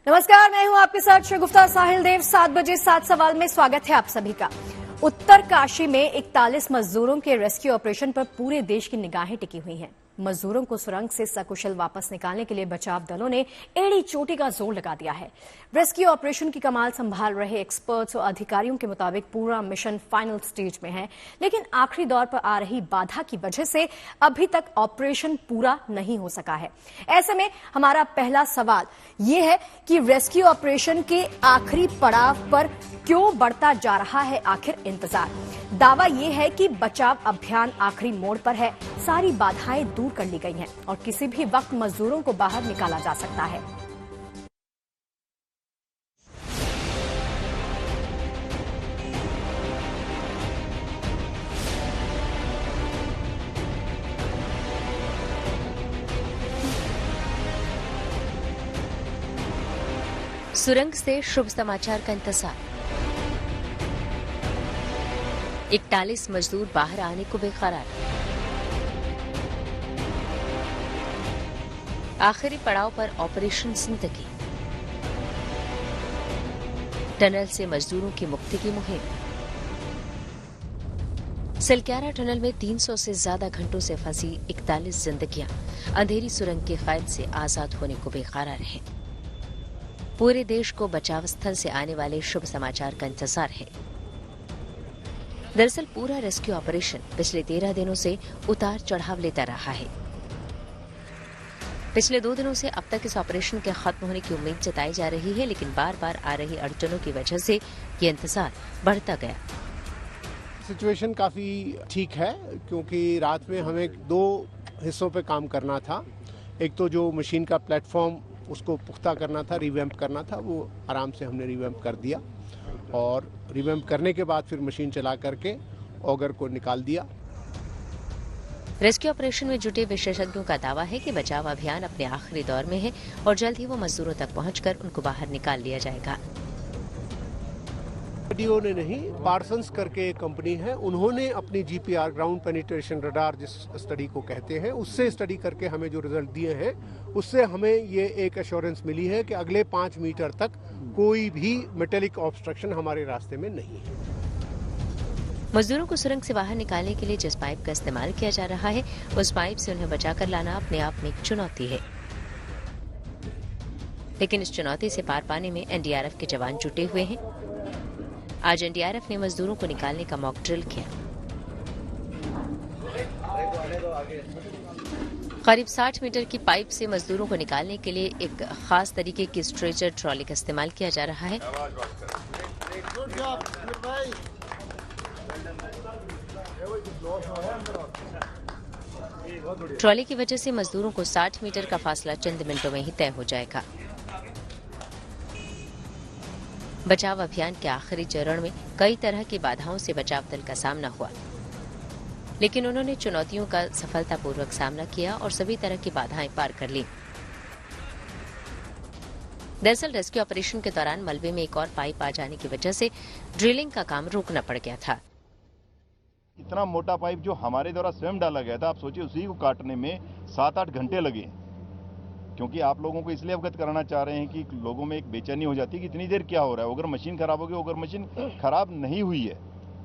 नमस्कार, मैं हूं आपके साथ शगुफ्ता साहिल देव। 7 बजे 7 सवाल में स्वागत है आप सभी का। उत्तरकाशी में 41 मजदूरों के रेस्क्यू ऑपरेशन पर पूरे देश की निगाहें टिकी हुई हैं। मजदूरों को सुरंग से सकुशल वापस निकालने के लिए बचाव दलों ने एड़ी चोटी का जोर लगा दिया है। रेस्क्यू ऑपरेशन की कमान संभाल रहे एक्सपर्ट्स और अधिकारियों के मुताबिक पूरा मिशन फाइनल स्टेज में है, लेकिन आखिरी दौर पर आ रही बाधा की वजह से अभी तक ऑपरेशन पूरा नहीं हो सका है। ऐसे में हमारा पहला सवाल ये है कि रेस्क्यू ऑपरेशन के आखिरी पड़ाव पर क्यों बढ़ता जा रहा है आखिर इंतजार। दावा यह है कि बचाव अभियान आखिरी मोड़ पर है, सारी बाधाएं दूर कर ली गई हैं और किसी भी वक्त मजदूरों को बाहर निकाला जा सकता है। सुरंग से शुभ समाचार का इंतजार। 41 मजदूर बाहर आने को बेकरार। आखिरी पड़ाव पर ऑपरेशन जिंदगी। टनल से मजदूरों की मुक्ति की मुहिम। सिलक्यारा टनल में 300 से ज्यादा घंटों से फंसी 41 जिंदगियां अंधेरी सुरंग के कैद से आजाद होने को बेकरार हैं। पूरे देश को बचाव स्थल से आने वाले शुभ समाचार का इंतजार है। दरअसल पूरा रेस्क्यू ऑपरेशन पिछले 13 दिनों से उतार चढ़ाव लेता रहा है। पिछले 2 दिनों से अब तक इस ऑपरेशन के खत्म होने की उम्मीद जताई जा रही है, लेकिन बार बार आ रही अड़चनों की वजह से ये इंतजार बढ़ता गया। सिचुएशन काफी ठीक है, क्योंकि रात में हमें 2 हिस्सों पे काम करना था। एक तो जो मशीन का प्लेटफॉर्म उसको पुख्ता करना था, रिवैम्प करना था, वो आराम से हमने रिवैम्प कर दिया और रिवैम्प करने के बाद फिर मशीन चला करके ऑगर को निकाल दिया। रेस्क्यू ऑपरेशन में जुटे विशेषज्ञों का दावा है कि बचाव अभियान अपने आखिरी दौर में है और जल्द ही वो मजदूरों तक पहुंचकर उनको बाहर निकाल लिया जाएगा। डीओ ने नहीं, पार्सन्स करके एक कंपनी है, उन्होंने अपनी जीपीआर ग्राउंड पेनिट्रेशन रडार जिस स्टडी को कहते हैं, उससे स्टडी करके हमें जो रिजल्ट दिए हैं, उससे हमें ये एक एश्योरेंस मिली है कि अगले 5 मीटर तक कोई भी मेटेलिक ऑब्स्ट्रक्शन हमारे रास्ते में नहीं है। मजदूरों को सुरंग से बाहर निकालने के लिए जिस पाइप का इस्तेमाल किया जा रहा है, उस पाइप से उन्हें बचाकर लाना अपने आप में एक चुनौती है, लेकिन इस चुनौती से पार पाने में एनडीआरएफ के जवान जुटे हुए हैं। आज एनडीआरएफ ने मजदूरों को निकालने का मॉक ड्रिल किया। करीब 60 मीटर की पाइप से मजदूरों को निकालने के लिए एक खास तरीके की स्ट्रेचर ट्रॉली का इस्तेमाल किया जा रहा है। ट्रॉली की वजह से मजदूरों को 60 मीटर का फासला चंद मिनटों में ही तय हो जाएगा। बचाव अभियान के आखिरी चरण में कई तरह की बाधाओं से बचाव दल का सामना हुआ, लेकिन उन्होंने चुनौतियों का सफलतापूर्वक सामना किया और सभी तरह की बाधाएं पार कर ली। दरअसल रेस्क्यू ऑपरेशन के दौरान मलबे में एक और पाइप आ जाने की वजह से ड्रिलिंग का काम रोकना पड़ गया था। इतना मोटा पाइप जो हमारे द्वारा स्वयं डाला गया था, आप सोचिए उसी को काटने में 7-8 घंटे लगे, क्योंकि आप लोगों को इसलिए अवगत कराना चाह रहे हैं कि लोगों में एक बेचैनी हो जाती है कि इतनी देर क्या हो रहा है, ओगर मशीन खराब हो गई। ओगर मशीन खराब नहीं हुई है,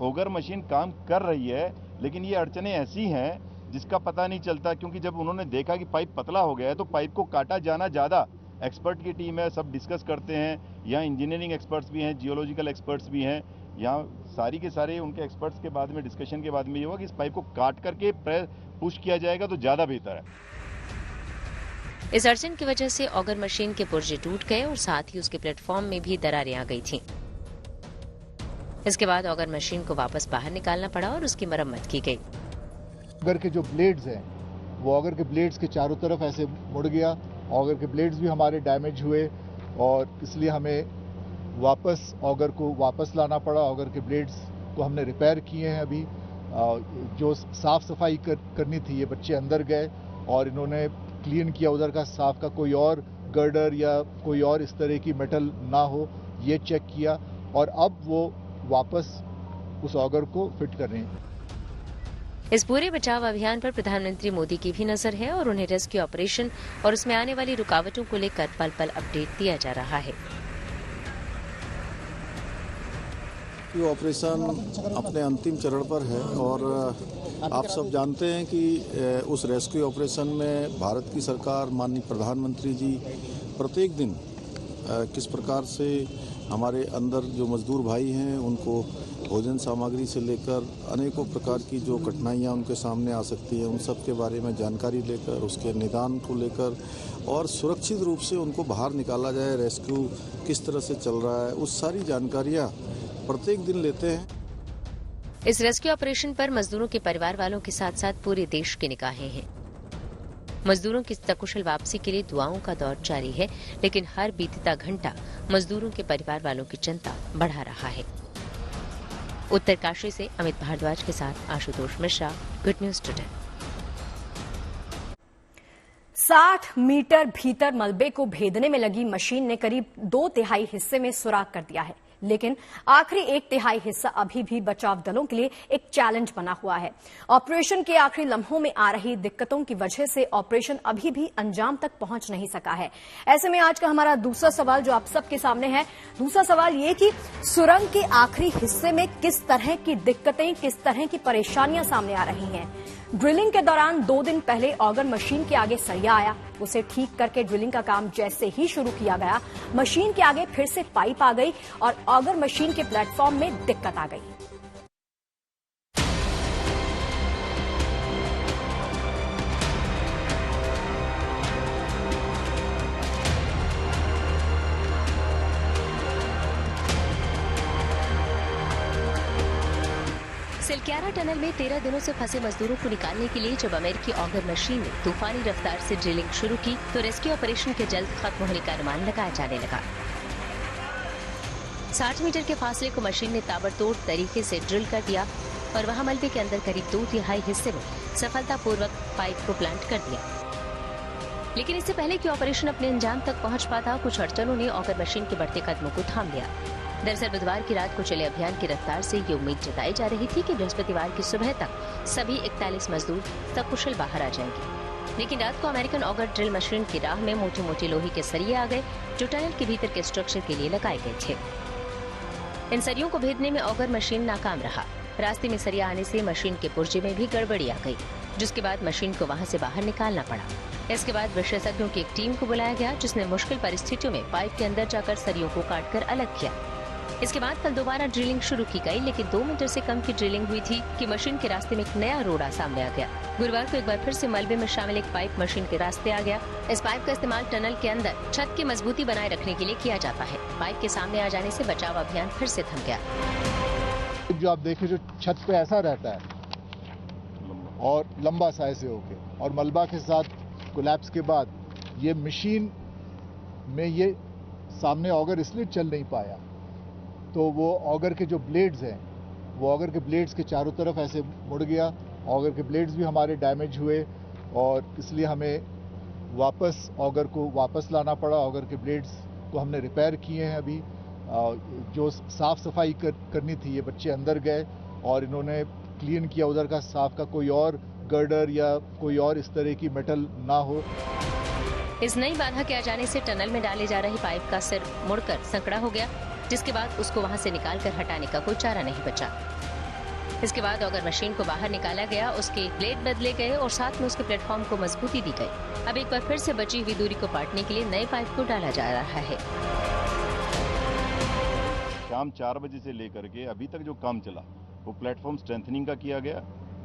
ओगर मशीन काम कर रही है, लेकिन ये अड़चनें ऐसी हैं जिसका पता नहीं चलता, क्योंकि जब उन्होंने देखा कि पाइप पतला हो गया है तो पाइप को काटा जाना ज़्यादा। एक्सपर्ट की टीम है, सब डिस्कस करते हैं, यहाँ इंजीनियरिंग एक्सपर्ट्स भी हैं, जियोलॉजिकल एक्सपर्ट्स भी हैं, यहाँ सारी के सारे उनके एक्सपर्ट्स के बाद में डिस्कशन के बाद में ये हुआ कि इस पाइप को काट करके पुश किया जाएगा तो ज़्यादा बेहतर है। इस अड़चन की वजह से ऑगर मशीन के पुर्जे टूट गए और साथ ही उसके प्लेटफॉर्म में भी दरारें आ गई थीं। इसके बाद ऑगर मशीन को वापस बाहर निकालना पड़ा और उसकी मरम्मत की गई। ऑगर के जो ब्लेड्स हैं, वो ऑगर के ब्लेड्स के चारों तरफ ऐसे मुड़ गया। ऑगर के ब्लेड्स भी हमारे डैमेज हुए और इसलिए हमें वापस ऑगर को वापस लाना पड़ा। ऑगर के ब्लेड्स को हमने रिपेयर किए हैं। अभी जो साफ सफाई करनी थी, ये बच्चे अंदर गए और इन्होंने क्लीन किया उधर का, साफ का कोई और गर्डर या कोई और इस तरह की मेटल ना हो, ये चेक किया और अब वो वापस उस ऑगर को फिट कर रहे हैं। इस पूरे बचाव अभियान पर प्रधानमंत्री मोदी की भी नजर है और उन्हें रेस्क्यू ऑपरेशन और उसमें आने वाली रुकावटों को लेकर पल पल अपडेट दिया जा रहा है। ये ऑपरेशन अपने अंतिम चरण पर है और आप सब जानते हैं कि उस रेस्क्यू ऑपरेशन में भारत की सरकार, माननीय प्रधानमंत्री जी प्रत्येक दिन किस प्रकार से हमारे अंदर जो मजदूर भाई हैं उनको भोजन सामग्री से लेकर अनेकों प्रकार की जो कठिनाइयाँ उनके सामने आ सकती हैं उन सब के बारे में जानकारी लेकर, उसके निदान को लेकर और सुरक्षित रूप से उनको बाहर निकाला जाए, रेस्क्यू किस तरह से चल रहा है, उस सारी जानकारियाँ प्रत्येक दिन लेते हैं। इस रेस्क्यू ऑपरेशन पर मजदूरों के परिवार वालों के साथ साथ पूरे देश की निगाहें हैं। मजदूरों की सकुशल वापसी के लिए दुआओं का दौर जारी है, लेकिन हर बीतता घंटा मजदूरों के परिवार वालों की चिंता बढ़ा रहा है। उत्तरकाशी से अमित भारद्वाज के साथ Ashutosh Mishra, good news today. 60 meter भीतर मलबे को भेदने में लगी मशीन ने करीब 2/3 हिस्से में सुराख कर दिया है, लेकिन आखिरी 1/3 हिस्सा अभी भी बचाव दलों के लिए एक चैलेंज बना हुआ है। ऑपरेशन के आखिरी लम्हों में आ रही दिक्कतों की वजह से ऑपरेशन अभी भी अंजाम तक पहुंच नहीं सका है। ऐसे में आज का हमारा दूसरा सवाल जो आप सबके सामने है, दूसरा सवाल ये कि सुरंग के आखिरी हिस्से में किस तरह की दिक्कतें, किस तरह की परेशानियां सामने आ रही हैं। ड्रिलिंग के दौरान 2 दिन पहले ऑगर मशीन के आगे सरिया आया, उसे ठीक करके ड्रिलिंग का काम जैसे ही शुरू किया गया, मशीन के आगे फिर से पाइप आ गई और ऑगर मशीन के प्लेटफॉर्म में दिक्कत आ गई। सिलक्यारा टनल में 13 दिनों से फंसे मजदूरों को निकालने के लिए जब अमेरिकी ऑगर मशीन ने तूफानी रफ्तार से ड्रिलिंग शुरू की तो रेस्क्यू ऑपरेशन के जल्द खत्म होने का अनुमान लगाया जाने लगा। 60 मीटर के फासले को मशीन ने ताबड़तोड़ तरीके से ड्रिल कर दिया और वहां मलबे के अंदर करीब 2/3 हिस्से में सफलतापूर्वक पाइप को प्लांट कर दिया। लेकिन इससे पहले कि ऑपरेशन अपने अंजाम तक पहुंच पाता, कुछ अड़चनों ने ऑगर मशीन के बढ़ते कदमों को थाम लिया। दरअसल बुधवार की रात को चले अभियान की रफ्तार से ये उम्मीद जताई जा रही थी कि बृहस्पतिवार की सुबह तक सभी 41 मजदूर सकुशल बाहर आ जाएंगे। लेकिन रात को अमेरिकन ऑगर ड्रिल मशीन की राह में मोटे मोटे लोहे के सरिये आ गए जो टनल के भीतर के स्ट्रक्चर के लिए लगाए गए थे। इन सरियों को भेदने में ऑगर मशीन नाकाम रहा। रास्ते में सरिया आने से मशीन के पुर्जे में भी गड़बड़ी आ गई, जिसके बाद मशीन को वहां से बाहर निकालना पड़ा। इसके बाद विशेषज्ञों की एक टीम को बुलाया गया जिसने मुश्किल परिस्थितियों में पाइप के अंदर जाकर सरियों को काटकर अलग किया। इसके बाद कल दोबारा ड्रिलिंग शुरू की गई, लेकिन 2 मीटर से कम की ड्रिलिंग हुई थी कि मशीन के रास्ते में एक नया रोड़ा सामने आ गया। गुरुवार को एक बार फिर से मलबे में शामिल एक पाइप मशीन के रास्ते आ गया। इस पाइप का इस्तेमाल टनल के अंदर छत की मजबूती बनाए रखने के लिए किया जाता है। पाइप के सामने आ जाने से बचाव अभियान फिर से थम गया। जो आप देखें, जो छत पे ऐसा रहता है और लंबा सा ऐसे होके, और मलबा के साथ कोलैप्स के बाद ये मशीन में ये सामने ऑगर इसलिए चल नहीं पाया, तो वो ऑगर के जो ब्लेड्स हैं, वो ऑगर के ब्लेड्स के चारों तरफ ऐसे मुड़ गया। ऑगर के ब्लेड्स भी हमारे डैमेज हुए और इसलिए हमें वापस ऑगर को वापस लाना पड़ा। ऑगर के ब्लेड्स को हमने रिपेयर किए हैं। अभी जो साफ सफाई करनी थी, ये बच्चे अंदर गए और इन्होंने क्लीन किया उधर का साफ का, कोई और गर्डर या कोई और इस तरह की मेटल ना हो। इस नई बाधा के आ जाने से टनल में डाले जा रही पाइप का सिर मुड़कर संकड़ा हो गया, जिसके बाद उसको वहां से निकालकर हटाने का कोई चारा नहीं बचा। इसके बाद ऑगर मशीन को बाहर निकाला गया, उसके ब्लेड बदले गए और साथ में उसके प्लेटफॉर्म को मजबूती दी गई। अब एक बार फिर से बची हुई दूरी को पाटने के लिए नए पाइप को डाला जा रहा है। शाम 4 बजे से लेकर के अभी तक जो काम चला वो प्लेटफॉर्म स्ट्रेंथनिंग का किया गया,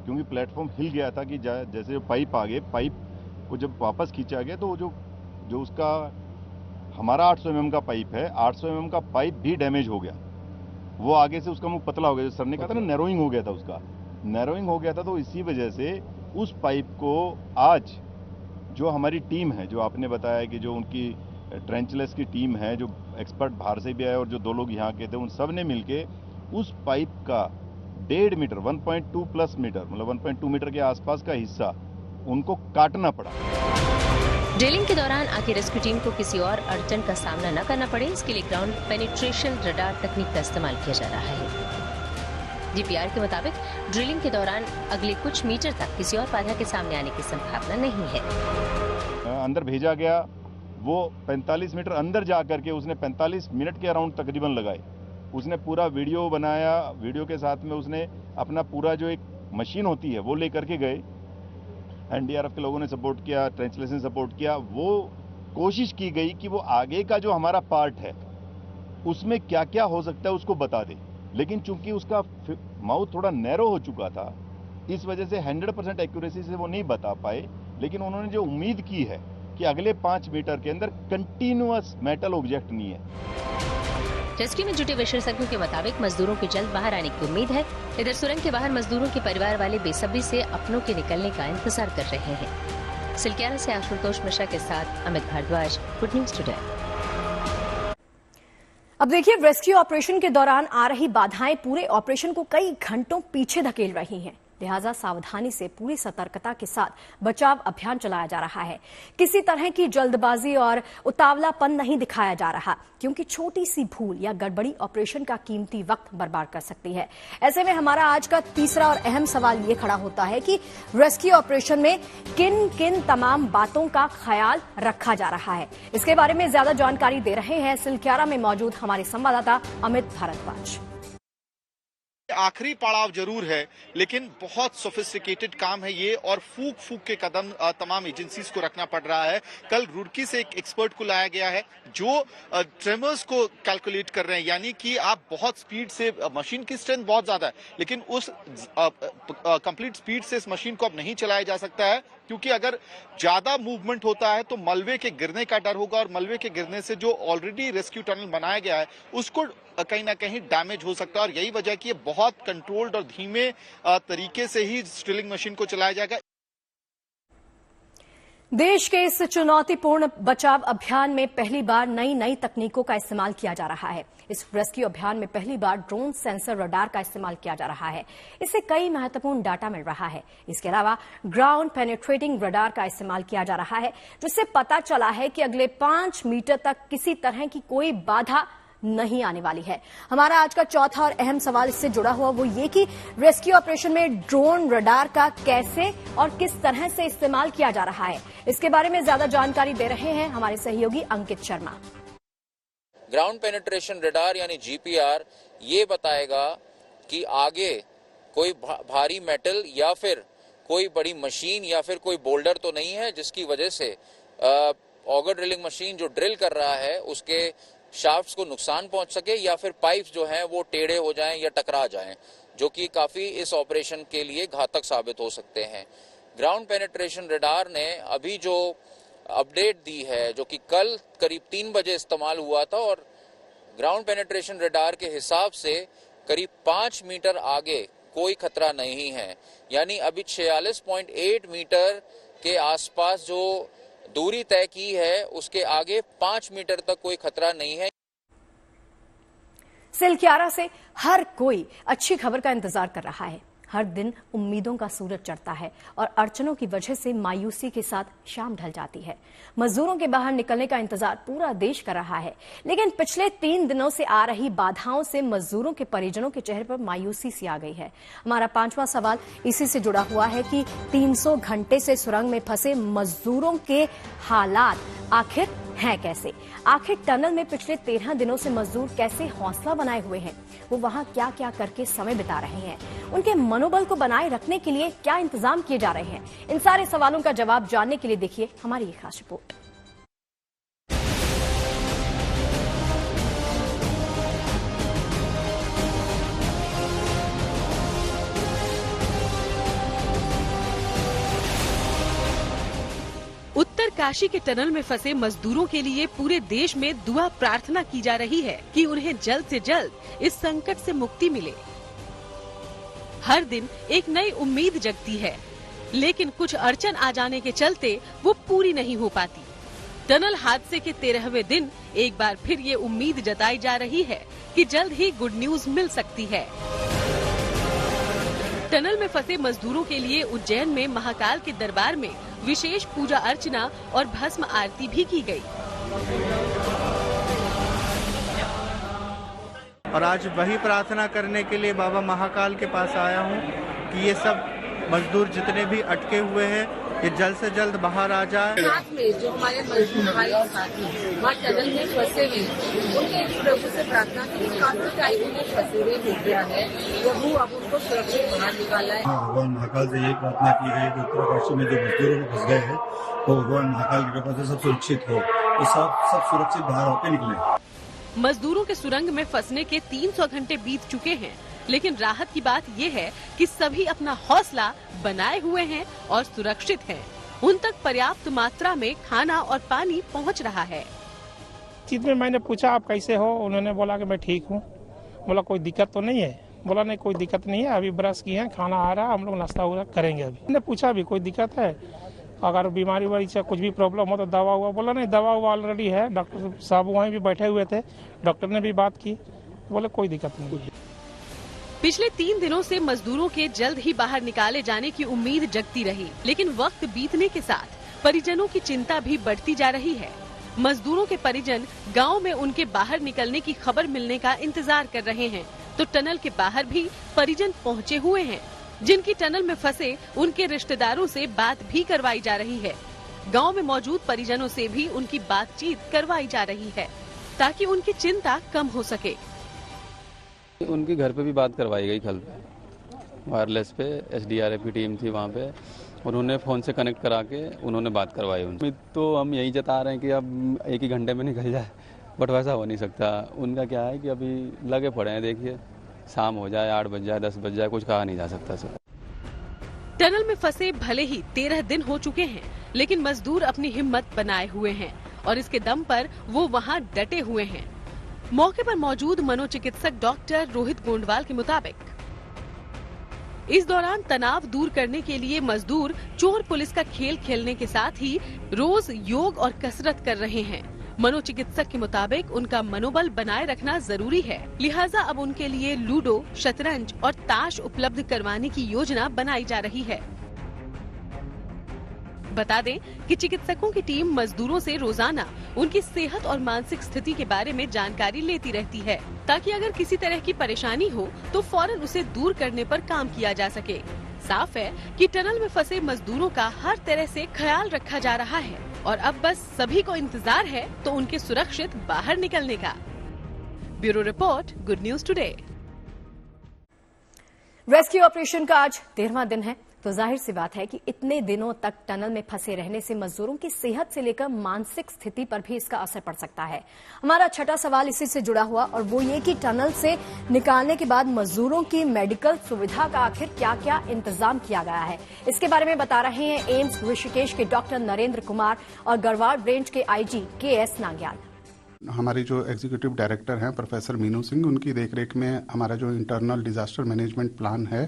क्योंकि प्लेटफॉर्म हिल गया था कि जैसे पाइप आ गए, पाइप को जब वापस खींचा गया तो जो उसका हमारा 800 mm का पाइप है, 800 mm का पाइप भी डैमेज हो गया। वो आगे से उसका मुंह पतला हो गया, जो सर ने कहा था ना, नैरोइंग हो गया था, उसका नैरोइंग हो गया था। तो इसी वजह से उस पाइप को आज जो हमारी टीम है, जो आपने बताया कि जो उनकी ट्रेंचलेस की टीम है, जो एक्सपर्ट बाहर से भी आए और जो 2 लोग यहाँ के थे, उन सब ने मिलके उस पाइप का 1.5 मीटर 1.2 प्लस मीटर मतलब 1.2 मीटर के आसपास का हिस्सा उनको काटना पड़ा। ड्रिलिंग के दौरान आगे रेस्क्यू टीम को किसी और अड़चन का सामना न करना पड़े, इसके लिए ग्राउंड पेनिट्रेशन रडार तकनीक का इस्तेमाल किया जा रहा है। जीपीआर के मुताबिक ड्रिलिंग के दौरान अगले कुछ मीटर तक किसी और बाधा के सामने आने की संभावना नहीं है। अंदर भेजा गया, वो 45 मीटर अंदर जा करके उसने 45 मिनट के अराउंड तकरीबन लगाए। उसने पूरा वीडियो बनाया, वीडियो के साथ में उसने अपना पूरा जो एक मशीन होती है वो लेकर के गए। एनडीआरएफ के लोगों ने सपोर्ट किया, ट्रांसलेशन सपोर्ट किया। वो कोशिश की गई कि वो आगे का जो हमारा पार्ट है उसमें क्या क्या हो सकता है उसको बता दे, लेकिन चूंकि उसका माउथ थोड़ा नैरो हो चुका था, इस वजह से 100% एक्यूरेसी से वो नहीं बता पाए। लेकिन उन्होंने जो उम्मीद की है कि अगले 5 मीटर के अंदर कंटिन्यूअस मेटल ऑब्जेक्ट नहीं है। रेस्क्यू में जुटे विशेषज्ञों के मुताबिक मजदूरों के जल्द बाहर आने की उम्मीद है। इधर सुरंग के बाहर मजदूरों के परिवार वाले बेसब्री से अपनों के निकलने का इंतजार कर रहे हैं। सिलक्यारा से आशुतोष मिश्रा के साथ Amit Bhardwaj, good news today. अब देखिए, रेस्क्यू ऑपरेशन के दौरान आ रही बाधाएं पूरे ऑपरेशन को कई घंटों पीछे धकेल रही हैं। लिहाजा सावधानी से पूरी सतर्कता के साथ बचाव अभियान चलाया जा रहा है। किसी तरह की जल्दबाजी और उतावलापन नहीं दिखाया जा रहा, क्योंकि छोटी सी भूल या गड़बड़ी ऑपरेशन का कीमती वक्त बर्बाद कर सकती है। ऐसे में हमारा आज का तीसरा और अहम सवाल ये खड़ा होता है कि रेस्क्यू ऑपरेशन में किन किन तमाम बातों का ख्याल रखा जा रहा है। इसके बारे में ज्यादा जानकारी दे रहे हैं सिलक्यारा में मौजूद हमारे संवाददाता अमित भारद्वाज। आखिरी पड़ाव जरूर है, लेकिन बहुत सोफिस्टिकेटेड काम है ये, और फूक फूक के कदम तमाम एजेंसीज को रखना पड़ रहा है। कल रुड़की से एक एक्सपर्ट को लाया गया है जो ट्रेमर्स को कैलकुलेट कर रहे हैं, यानी कि आप बहुत स्पीड से, मशीन की स्ट्रेंथ बहुत ज्यादा है, लेकिन उस कंप्लीट स्पीड से इस मशीन को अब नहीं चलाया जा सकता है, क्योंकि अगर ज्यादा मूवमेंट होता है तो मलबे के गिरने का डर होगा, और मलबे के गिरने से जो ऑलरेडी रेस्क्यू टनल बनाया गया है उसको कहीं ना कहीं डैमेज हो सकता है। और यही वजह कि ये बहुत कंट्रोल्ड और धीमे तरीके से ही ड्रिलिंग मशीन को चलाया जाएगा। देश के इस चुनौतीपूर्ण बचाव अभियान में पहली बार नई तकनीकों का इस्तेमाल किया जा रहा है। इस रेस्क्यू अभियान में पहली बार ड्रोन सेंसर रडार का इस्तेमाल किया जा रहा है। इससे कई महत्वपूर्ण डाटा मिल रहा है। इसके अलावा ग्राउंड पेनिट्रेटिंग रडार का इस्तेमाल किया जा रहा है, जिससे पता चला है कि अगले 5 मीटर तक किसी तरह की कोई बाधा नहीं आने वाली है। हमारा आज का चौथा और अहम सवाल इससे जुड़ा हुआ वो ये कि रेस्क्यू ऑपरेशन में ड्रोन रडार का कैसे और किस तरह से इस्तेमाल किया जा रहा है। इसके बारे में ज्यादा जानकारी दे रहे हैं हमारे सहयोगी Ankit Sharma. Ground penetration radar यानी जीपीआर ये बताएगा कि आगे कोई भारी मेटल या फिर कोई बड़ी मशीन या फिर कोई बोल्डर तो नहीं है, जिसकी वजह से ऑगर ड्रिलिंग मशीन जो ड्रिल कर रहा है उसके शाफ्ट्स को नुकसान पहुंच सके, या फिर पाइप्स जो हैं वो टेढ़े हो जाएं या टकरा जाएं, जो कि काफी इस ऑपरेशन के लिए घातक साबित हो सकते हैं। ग्राउंड पेनिट्रेशन रडार ने अभी जो अपडेट दी है, जो कि कल करीब 3 बजे इस्तेमाल हुआ था, और ग्राउंड पेनिट्रेशन रडार के हिसाब से करीब 5 मीटर आगे कोई खतरा नहीं है, यानी अभी 46.8 मीटर के आसपास जो दूरी तय की है उसके आगे 5 मीटर तक कोई खतरा नहीं है। सिलक्यारा से हर कोई अच्छी खबर का इंतजार कर रहा है। हर दिन उम्मीदों का सूरज चढ़ता है और अड़चनों की वजह से मायूसी के साथ शाम ढल जाती है। मजदूरों के बाहर निकलने का इंतजार पूरा देश कर रहा है, लेकिन पिछले 3 दिनों से आ रही बाधाओं से मजदूरों के परिजनों के चेहरे पर मायूसी सी आ गई है। हमारा 5वां सवाल इसी से जुड़ा हुआ है कि 300 घंटे से सुरंग में फंसे मजदूरों के हालात आखिर हैं कैसे। आखिर टनल में पिछले 13 दिनों से मजदूर कैसे हौसला बनाए हुए हैं, वो वहां क्या क्या करके समय बिता रहे हैं, उनके मनोबल को बनाए रखने के लिए क्या इंतजाम किए जा रहे हैं। इन सारे सवालों का जवाब जानने के लिए देखिए हमारी ये खास रिपोर्ट। उत्तरकाशी के टनल में फंसे मजदूरों के लिए पूरे देश में दुआ प्रार्थना की जा रही है कि उन्हें जल्द से जल्द इस संकट से मुक्ति मिले। हर दिन एक नई उम्मीद जगती है, लेकिन कुछ अड़चन आ जाने के चलते वो पूरी नहीं हो पाती। टनल हादसे के 13वें दिन एक बार फिर ये उम्मीद जताई जा रही है कि जल्द ही गुड न्यूज मिल सकती है। टनल में फंसे मजदूरों के लिए उज्जैन में महाकाल के दरबार में विशेष पूजा अर्चना और भस्म आरती भी की गई। और आज वही प्रार्थना करने के लिए बाबा महाकाल के पास आया हूँ कि ये सब मजदूर जितने भी अटके हुए हैं ये जल्द से जल्द बाहर आ जाए। साथ में जो हमारे मजदूर भाई साथी वहाँ टनल में फंसे हुए, उनके प्रभु से प्रार्थना की काफी टाइम में फंसे हुए हो गया है, प्रभु अब उनको सुरक्षित बाहर निकाला है। भगवान महाकाल से यही प्रार्थना की गई कि उत्तराकाशी में जो मजदूरों को फंस गए हैं वो भगवान महाकाल की कृपा से सब सुरक्षित हो, तो सब सुरक्षित बाहर होकर निकले। मजदूरों के सुरंग में फंसने के 300 घंटे बीत चुके हैं, लेकिन राहत की बात ये है कि सभी अपना हौसला बनाए हुए हैं और सुरक्षित हैं। उन तक पर्याप्त मात्रा में खाना और पानी पहुंच रहा है। चीज में मैंने पूछा आप कैसे हो, उन्होंने बोला कि मैं ठीक हूँ। बोला कोई दिक्कत तो नहीं है? बोला नहीं कोई दिक्कत नहीं है, अभी ब्रश किए हैं, खाना आ रहा है, हम लोग नाश्ता करेंगे। अभी मैंने पूछा भी कोई दिक्कत है, अगर बीमारी वारी से कुछ भी प्रॉब्लम हो तो दवा हुआ? बोला नहीं दवा हुआ ऑलरेडी है, डॉक्टर साहब वहीं भी बैठे हुए थे, डॉक्टर ने भी बात की, बोले कोई दिक्कत नहीं। पिछले 3 दिनों से मजदूरों के जल्द ही बाहर निकाले जाने की उम्मीद जगती रही, लेकिन वक्त बीतने के साथ परिजनों की चिंता भी बढ़ती जा रही है। मजदूरों के परिजन गांव में उनके बाहर निकलने की खबर मिलने का इंतजार कर रहे हैं, तो टनल के बाहर भी परिजन पहुंचे हुए हैं। जिनकी टनल में फंसे उनके रिश्तेदारों से बात भी करवाई जा रही है। गांव में मौजूद परिजनों से भी उनकी बातचीत करवाई जा रही है, ताकि उनकी चिंता कम हो सके। उनके घर पे भी बात करवाई गई कल वायरलेस पे, SDRF की टीम थी वहाँ पे, उन्होंने फ़ोन से कनेक्ट करा के उन्होंने बात करवाई उनसे। तो हम यही जता रहे हैं कि अब 1 ही घंटे में निकल जाए, बट वैसा हो नहीं सकता। उनका क्या है कि अभी लगे पड़े हैं, देखिए शाम हो जाए, 8 बज जाए, 10 बज जाए, कुछ कहा नहीं जा सकता सर। टनल में फंसे भले ही 13 दिन हो चुके हैं, लेकिन मजदूर अपनी हिम्मत बनाए हुए हैं और इसके दम पर वो वहाँ डटे हुए हैं। मौके पर मौजूद मनोचिकित्सक डॉक्टर रोहित गोंडवाल के मुताबिक इस दौरान तनाव दूर करने के लिए मजदूर चोर पुलिस का खेल खेलने के साथ ही रोज योग और कसरत कर रहे हैं। मनोचिकित्सक के मुताबिक उनका मनोबल बनाए रखना जरूरी है, लिहाजा अब उनके लिए लूडो, शतरंज और ताश उपलब्ध करवाने की योजना बनाई जा रही है। बता दें कि चिकित्सकों की टीम मजदूरों से रोजाना उनकी सेहत और मानसिक स्थिति के बारे में जानकारी लेती रहती है, ताकि अगर किसी तरह की परेशानी हो तो फौरन उसे दूर करने पर काम किया जा सके। साफ है कि टनल में फंसे मजदूरों का हर तरह से ख्याल रखा जा रहा है और अब बस सभी को इंतजार है तो उनके सुरक्षित बाहर निकलने का। Bureau report, good news today. Rescue operation का आज 13वां दिन है, तो जाहिर सी बात है कि इतने दिनों तक टनल में फंसे रहने से मजदूरों की सेहत से लेकर मानसिक स्थिति पर भी इसका असर पड़ सकता है। हमारा छठा सवाल इसी से जुड़ा हुआ और वो ये कि टनल से निकालने के बाद मजदूरों की मेडिकल सुविधा का आखिर क्या क्या इंतजाम किया गया है, इसके बारे में बता रहे हैं एम्स ऋषिकेश के डॉक्टर नरेंद्र कुमार और गढ़वाल रेंज के IG KS नाग्याल। हमारे जो एग्जीक्यूटिव डायरेक्टर हैं प्रोफेसर मीनू सिंह, उनकी देखरेख में हमारा जो इंटरनल डिजास्टर मैनेजमेंट प्लान है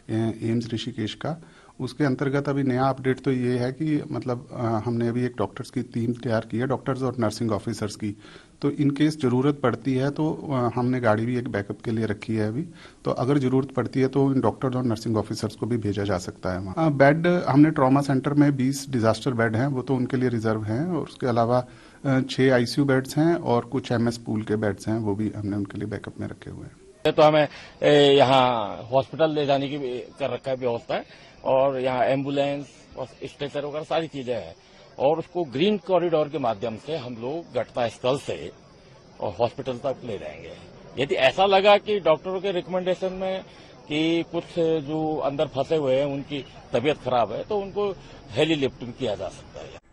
एम्स ऋषिकेश का, उसके अंतर्गत अभी नया अपडेट तो ये है कि मतलब हमने अभी एक डॉक्टर्स की टीम तैयार की है, डॉक्टर्स और नर्सिंग ऑफिसर्स की। तो इन केस जरूरत पड़ती है तो हमने गाड़ी भी एक बैकअप के लिए रखी है अभी, तो अगर जरूरत पड़ती है तो इन डॉक्टर्स और नर्सिंग ऑफिसर्स को भी भेजा जा सकता है वहाँ। बेड हमने ट्रॉमा सेंटर में 20 डिजास्टर बेड हैं, वो तो उनके लिए रिजर्व हैं, और उसके अलावा 6 ICU बेड्स हैं और कुछ MS पूल के बेड्स हैं, वो भी हमने उनके लिए बैकअप में रखे हुए हैं। तो हमें यहाँ हॉस्पिटल ले जाने की कर रखा है व्यवस्था है, और यहाँ एम्बुलेंस और स्ट्रेचर वगैरह सारी चीजें हैं, और उसको ग्रीन कॉरिडोर के माध्यम से हम लोग घटना स्थल से और हॉस्पिटल तक ले जाएंगे। यदि ऐसा लगा कि डॉक्टरों के रिकमेंडेशन में कि कुछ जो अंदर फंसे हुए हैं उनकी तबीयत खराब है तो उनको हेली लिफ्टिंग किया जा सकता है।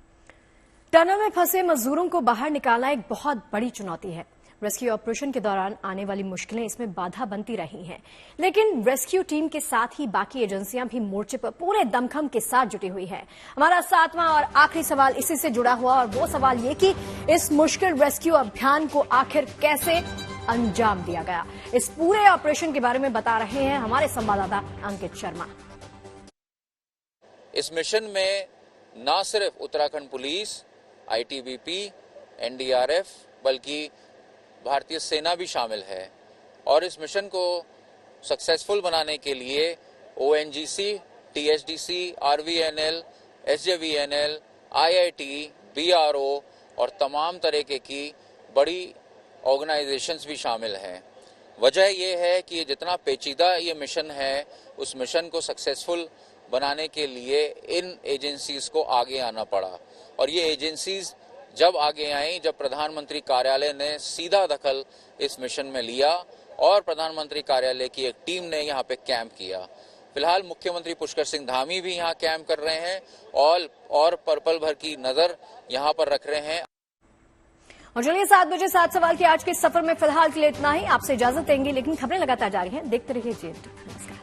टनल में फंसे मजदूरों को बाहर निकालना एक बहुत बड़ी चुनौती है। रेस्क्यू ऑपरेशन के दौरान आने वाली मुश्किलें इसमें बाधा बनती रही हैं, लेकिन रेस्क्यू टीम के साथ ही बाकी एजेंसियां भी मोर्चे पर पूरे दमखम के साथ जुटी हुई हैं। हमारा 7वां और आखिरी सवाल इसी से जुड़ा हुआ, और वो सवाल ये कि इस मुश्किल रेस्क्यू अभियान को आखिर कैसे अंजाम दिया गया। इस पूरे ऑपरेशन के बारे में बता रहे हैं हमारे संवाददाता अंकित शर्मा। इस मिशन में न सिर्फ उत्तराखंड पुलिस, ITBP, NDRF बल्कि भारतीय सेना भी शामिल है, और इस मिशन को सक्सेसफुल बनाने के लिए ONGC, THDC, RVNL, SJVNL, IIT, BRO और तमाम तरीके की बड़ी ऑर्गेनाइजेशंस भी शामिल हैं। वजह ये है कि जितना पेचीदा ये मिशन है, उस मिशन को सक्सेसफुल बनाने के लिए इन एजेंसीज को आगे आना पड़ा। और ये एजेंसीज जब आगे आई, जब प्रधानमंत्री कार्यालय ने सीधा दखल इस मिशन में लिया और प्रधानमंत्री कार्यालय की एक टीम ने यहाँ पे कैंप किया। फिलहाल मुख्यमंत्री पुष्कर सिंह धामी भी यहाँ कैंप कर रहे हैं और पल भर की नजर यहाँ पर रख रहे हैं। और चलिए 7 बजे 7 सवाल के आज के सफर में फिलहाल के लिए इतना ही। आपसे इजाजत देंगे, लेकिन खबरें लगातार जारी हैं। देखते रहिए जी। नमस्कार।